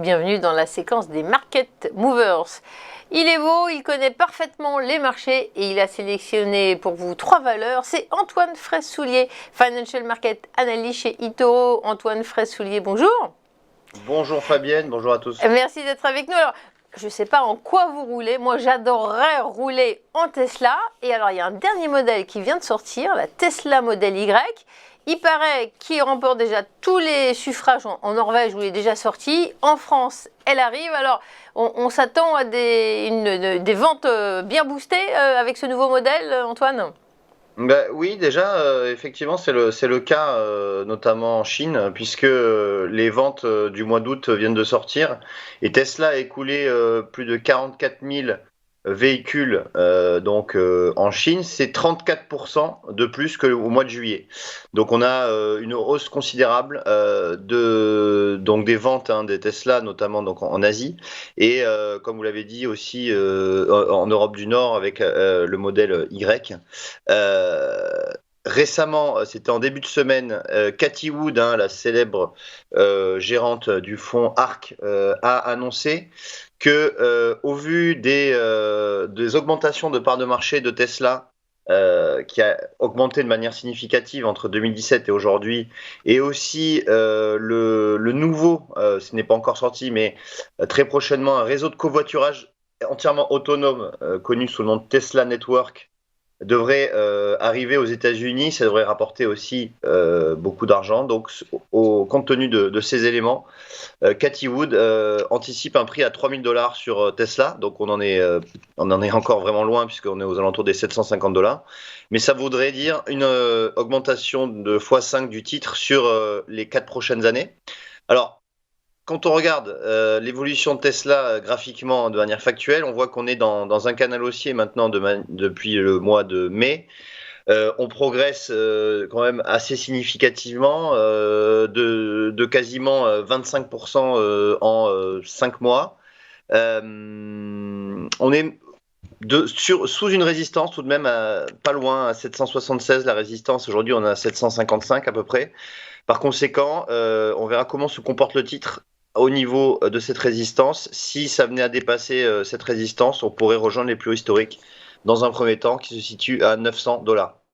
bienvenue dans la séquence des Market Movers. Il est beau, il connaît parfaitement les marchés et il a sélectionné pour vous 3 valeurs. C'est Antoine Fraisse-Soulier, Financial Market Analyst chez eToro. Antoine Fraisse-Soulier, bonjour. Bonjour Fabienne, bonjour à tous. Merci d'être avec nous. Alors, je ne sais pas en quoi vous roulez. Moi, j'adorerais rouler en Tesla. Et alors, il y a un dernier modèle qui vient de sortir, la Tesla Model Y. Il paraît qu'il remporte déjà tous les suffrages en Norvège où il est déjà sorti. En France, elle arrive. Alors, on s'attend à des ventes bien boostées avec ce nouveau modèle, Antoine? Oui, déjà, effectivement, c'est le cas, notamment en Chine, puisque les ventes du mois d'août viennent de sortir, et Tesla a écoulé plus de 44 000 véhicules en Chine, c'est 34% de plus qu'au mois de juillet. Donc on a une hausse considérable donc des ventes des Tesla, notamment donc en Asie, et comme vous l'avez dit aussi en Europe du Nord avec le modèle Y. Récemment, c'était en début de semaine, Cathie Wood, la célèbre gérante du fonds ARK, a annoncé que, au vu des augmentations de parts de marché de Tesla, qui a augmenté de manière significative entre 2017 et aujourd'hui, et aussi le nouveau, ce n'est pas encore sorti, mais très prochainement, un réseau de covoiturage entièrement autonome, connu sous le nom de Tesla Network, devrait arriver aux États-Unis. Ça devrait rapporter aussi beaucoup d'argent. Donc, compte tenu de ces éléments, Cathie Wood anticipe un prix à $3 000 sur Tesla. Donc, on en est encore vraiment loin puisqu'on est aux alentours des $750. Mais ça voudrait dire une augmentation de x5 du titre sur les 4 prochaines années. Alors, quand on regarde l'évolution de Tesla graphiquement de manière factuelle, on voit qu'on est dans un canal haussier maintenant depuis le mois de mai. On progresse quand même assez significativement de quasiment 25% en 5 mois. On est sous une résistance tout de même pas loin à 776 la résistance. Aujourd'hui, on est à 755 à peu près. Par conséquent, on verra comment se comporte le titre au niveau de cette résistance. Si ça venait à dépasser cette résistance, on pourrait rejoindre les plus hauts historiques dans un premier temps qui se situe à $900.